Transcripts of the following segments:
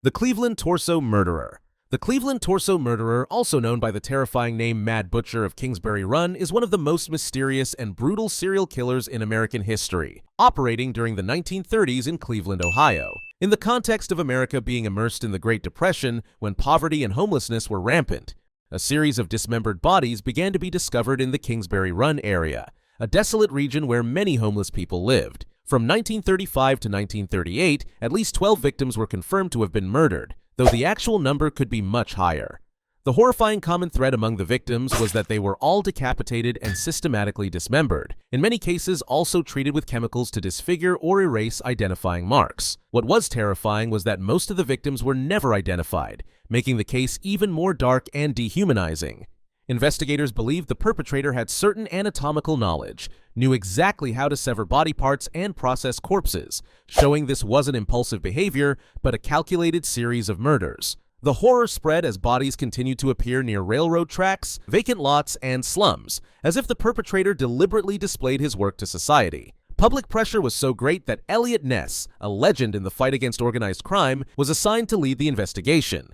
The Cleveland Torso Murderer. The Cleveland Torso Murderer, also known by the terrifying name Mad Butcher of Kingsbury Run, is one of the most mysterious and brutal serial killers in American history, operating during the 1930s in Cleveland, Ohio. In the context of America being immersed in the Great Depression, when poverty and homelessness were rampant, a series of dismembered bodies began to be discovered in the Kingsbury Run area, a desolate region where many homeless people lived. From 1935 to 1938, at least 12 victims were confirmed to have been murdered, though the actual number could be much higher. The horrifying common thread among the victims was that they were all decapitated and systematically dismembered, in many cases also treated with chemicals to disfigure or erase identifying marks. What was terrifying was that most of the victims were never identified, making the case even more dark and dehumanizing. Investigators believed the perpetrator had certain anatomical knowledge, knew exactly how to sever body parts and process corpses, showing this wasn't impulsive behavior, but a calculated series of murders. The horror spread as bodies continued to appear near railroad tracks, vacant lots, and slums, as if the perpetrator deliberately displayed his work to society. Public pressure was so great that Eliot Ness, a legend in the fight against organized crime, was assigned to lead the investigation.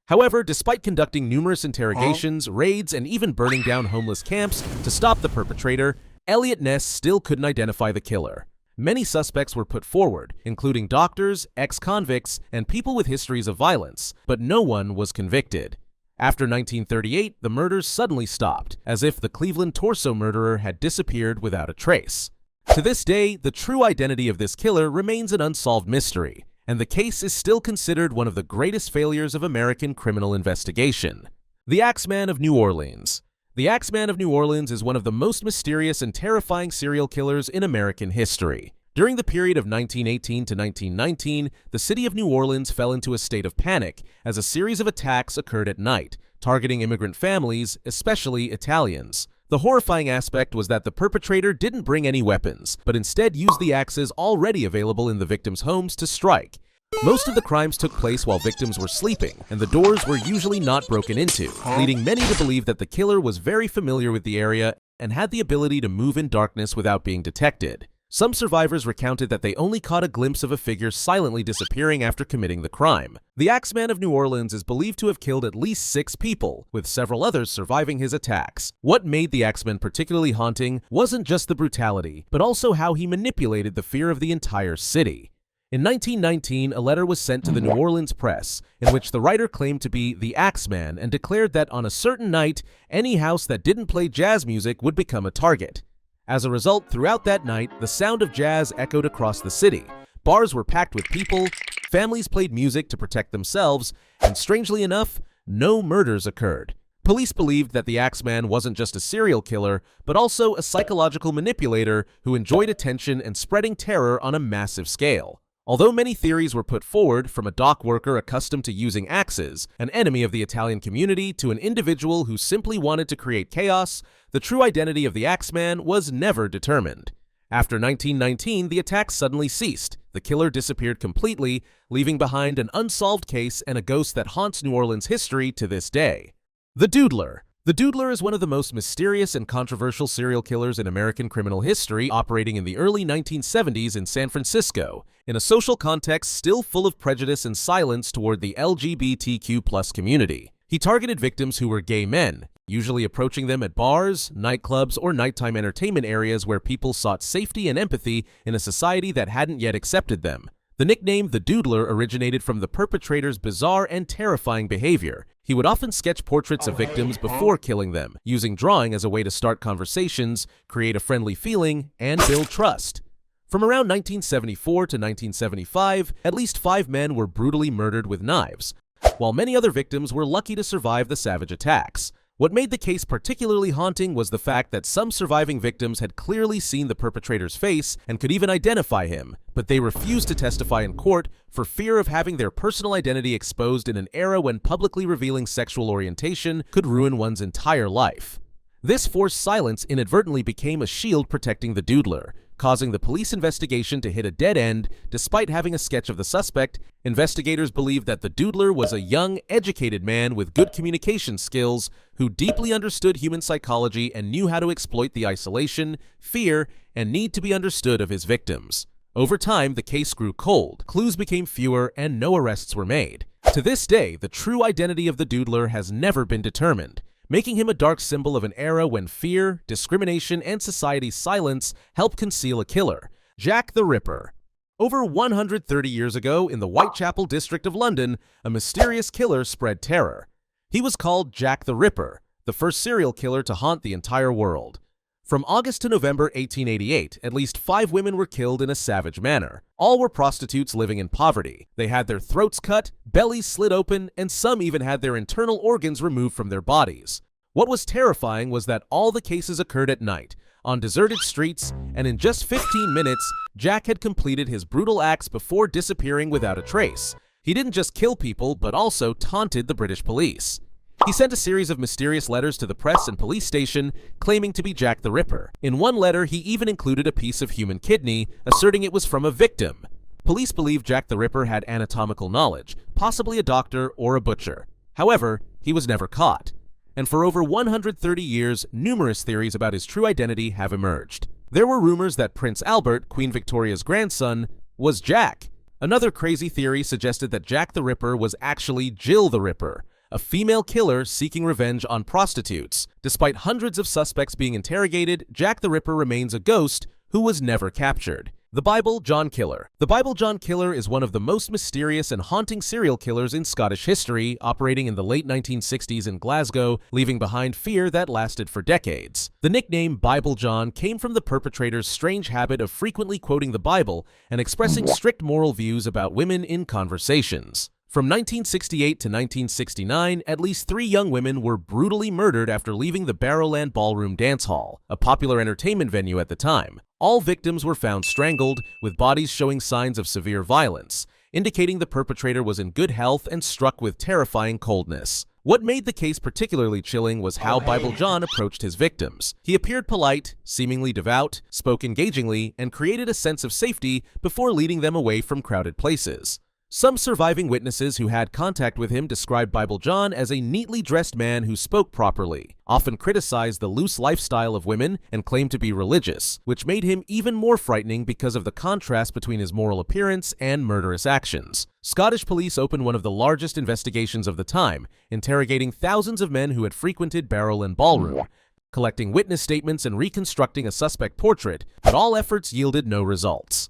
However, despite conducting numerous interrogations, raids, and even burning down homeless camps to stop the perpetrator, Eliot Ness still couldn't identify the killer. Many suspects were put forward, including doctors, ex-convicts, and people with histories of violence, but no one was convicted. After 1938, the murders suddenly stopped, as if the Cleveland Torso Murderer had disappeared without a trace. To this day, the true identity of this killer remains an unsolved mystery, and the case is still considered one of the greatest failures of American criminal investigation. The Axeman of New Orleans. The Axeman of New Orleans is one of the most mysterious and terrifying serial killers in American history. During the period of 1918 to 1919, the city of New Orleans fell into a state of panic as a series of attacks occurred at night, targeting immigrant families, especially Italians. The horrifying aspect was that the perpetrator didn't bring any weapons, but instead used the axes already available in the victims' homes to strike. Most of the crimes took place while victims were sleeping, and the doors were usually not broken into, leading many to believe that the killer was very familiar with the area and had the ability to move in darkness without being detected. Some survivors recounted that they only caught a glimpse of a figure silently disappearing after committing the crime. The Axeman of New Orleans is believed to have killed at least 6 people, with several others surviving his attacks. What made the Axeman particularly haunting wasn't just the brutality, but also how he manipulated the fear of the entire city. In 1919, a letter was sent to the New Orleans press, in which the writer claimed to be the Axeman and declared that on a certain night, any house that didn't play jazz music would become a target. As a result, throughout that night, the sound of jazz echoed across the city. Bars were packed with people, families played music to protect themselves, and strangely enough, no murders occurred. Police believed that the Axeman wasn't just a serial killer, but also a psychological manipulator who enjoyed attention and spreading terror on a massive scale. Although many theories were put forward, from a dock worker accustomed to using axes, an enemy of the Italian community, to an individual who simply wanted to create chaos, the true identity of the Axeman was never determined. After 1919, the attacks suddenly ceased. The killer disappeared completely, leaving behind an unsolved case and a ghost that haunts New Orleans history to this day. The Doodler. The Doodler is one of the most mysterious and controversial serial killers in American criminal history, operating in the early 1970s in San Francisco, in a social context still full of prejudice and silence toward the LGBTQ+ community. He targeted victims who were gay men, usually approaching them at bars, nightclubs, or nighttime entertainment areas where people sought safety and empathy in a society that hadn't yet accepted them. The nickname the Doodler originated from the perpetrator's bizarre and terrifying behavior. He would often sketch portraits of victims before killing them, using drawing as a way to start conversations, create a friendly feeling, and build trust. From around 1974 to 1975, at least 5 men were brutally murdered with knives, while many other victims were lucky to survive the savage attacks. What made the case particularly haunting was the fact that some surviving victims had clearly seen the perpetrator's face and could even identify him, but they refused to testify in court for fear of having their personal identity exposed in an era when publicly revealing sexual orientation could ruin one's entire life. This forced silence inadvertently became a shield protecting the Doodler, causing the police investigation to hit a dead end. Despite having a sketch of the suspect, investigators believed that the Doodler was a young, educated man with good communication skills who deeply understood human psychology and knew how to exploit the isolation, fear, and need to be understood of his victims. Over time, the case grew cold, clues became fewer, and no arrests were made. To this day, the true identity of the Doodler has never been determined, making him a dark symbol of an era when fear, discrimination, and society's silence helped conceal a killer, Jack the Ripper. Over 130 years ago, in the Whitechapel district of London, a mysterious killer spread terror. He was called Jack the Ripper, the first serial killer to haunt the entire world. From August to November 1888, at least 5 women were killed in a savage manner. All were prostitutes living in poverty. They had their throats cut, bellies slit open, and some even had their internal organs removed from their bodies. What was terrifying was that all the cases occurred at night, on deserted streets, and in just 15 minutes, Jack had completed his brutal acts before disappearing without a trace. He didn't just kill people, but also taunted the British police. He sent a series of mysterious letters to the press and police station, claiming to be Jack the Ripper. In one letter, he even included a piece of human kidney, asserting it was from a victim. Police believed Jack the Ripper had anatomical knowledge, possibly a doctor or a butcher. However, he was never caught. And for over 130 years, numerous theories about his true identity have emerged. There were rumors that Prince Albert, Queen Victoria's grandson, was Jack. Another crazy theory suggested that Jack the Ripper was actually Jill the Ripper, a female killer seeking revenge on prostitutes. Despite hundreds of suspects being interrogated, Jack the Ripper remains a ghost who was never captured. The Bible John Killer. The Bible John Killer is one of the most mysterious and haunting serial killers in Scottish history, operating in the late 1960s in Glasgow, leaving behind fear that lasted for decades. The nickname Bible John came from the perpetrator's strange habit of frequently quoting the Bible and expressing strict moral views about women in conversations. From 1968 to 1969, at least 3 young women were brutally murdered after leaving the Barrowland Ballroom Dance Hall, a popular entertainment venue at the time. All victims were found strangled, with bodies showing signs of severe violence, indicating the perpetrator was in good health and struck with terrifying coldness. What made the case particularly chilling was how Bible John approached his victims. He appeared polite, seemingly devout, spoke engagingly, and created a sense of safety before leading them away from crowded places. Some surviving witnesses who had contact with him described Bible John as a neatly dressed man who spoke properly, often criticized the loose lifestyle of women, and claimed to be religious, which made him even more frightening because of the contrast between his moral appearance and murderous actions. Scottish police opened one of the largest investigations of the time, interrogating thousands of men who had frequented Barrowland Ballroom, collecting witness statements and reconstructing a suspect portrait, but all efforts yielded no results.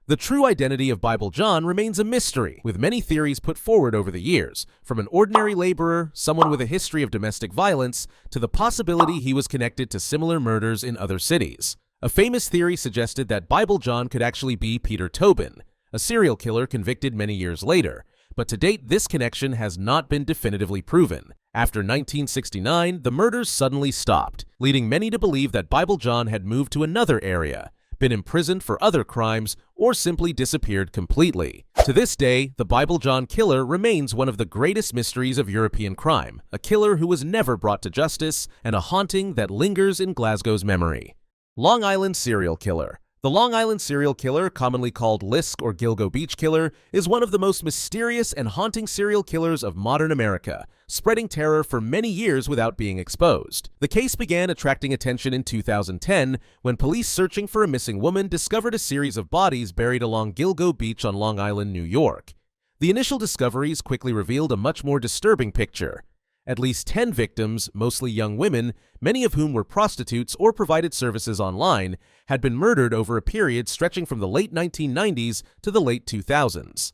The true identity of Bible John remains a mystery, with many theories put forward over the years, from an ordinary laborer, someone with a history of domestic violence, to the possibility he was connected to similar murders in other cities. A famous theory suggested that Bible John could actually be Peter Tobin, a serial killer convicted many years later, but to date this connection has not been definitively proven. After 1969, the murders suddenly stopped, leading many to believe that Bible John had moved to another area, been imprisoned for other crimes, or simply disappeared completely. To this day, the Bible John Killer remains one of the greatest mysteries of European crime, a killer who was never brought to justice, and a haunting that lingers in Glasgow's memory. Long Island Serial Killer. The Long Island serial killer, commonly called Lisk or Gilgo Beach Killer, is one of the most mysterious and haunting serial killers of modern America, spreading terror for many years without being exposed. The case began attracting attention in 2010 when police searching for a missing woman discovered a series of bodies buried along Gilgo Beach on Long Island, New York. The initial discoveries quickly revealed a much more disturbing picture. At least 10 victims, mostly young women, many of whom were prostitutes or provided services online, had been murdered over a period stretching from the late 1990s to the late 2000s.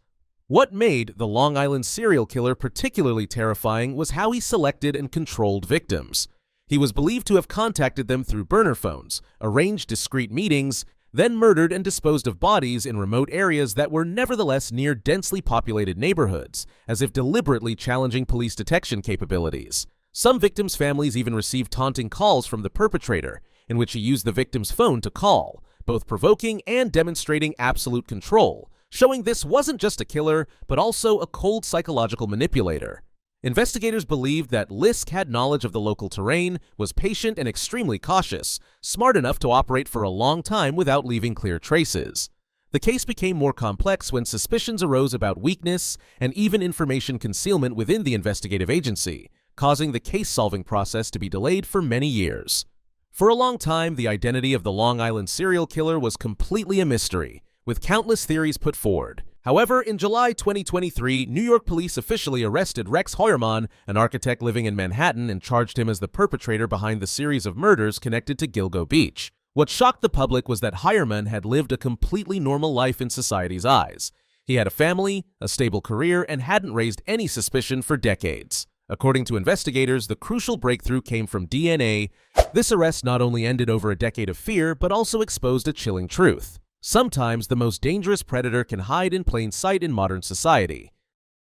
What made the Long Island serial killer particularly terrifying was how he selected and controlled victims. He was believed to have contacted them through burner phones, arranged discreet meetings, then murdered and disposed of bodies in remote areas that were nevertheless near densely populated neighborhoods, as if deliberately challenging police detection capabilities. Some victims' families even received taunting calls from the perpetrator, in which he used the victim's phone to call, both provoking and demonstrating absolute control, showing this wasn't just a killer, but also a cold psychological manipulator. Investigators believed that Lisk had knowledge of the local terrain, was patient and extremely cautious, smart enough to operate for a long time without leaving clear traces. The case became more complex when suspicions arose about weakness and even information concealment within the investigative agency, causing the case-solving process to be delayed for many years. For a long time, the identity of the Long Island serial killer was completely a mystery, with countless theories put forward. However, in July 2023, New York police officially arrested Rex Heuermann, an architect living in Manhattan, and charged him as the perpetrator behind the series of murders connected to Gilgo Beach. What shocked the public was that Heuermann had lived a completely normal life in society's eyes. He had a family, a stable career, and hadn't raised any suspicion for decades. According to investigators, the crucial breakthrough came from DNA. This arrest not only ended over a decade of fear, but also exposed a chilling truth. Sometimes the most dangerous predator can hide in plain sight in modern society.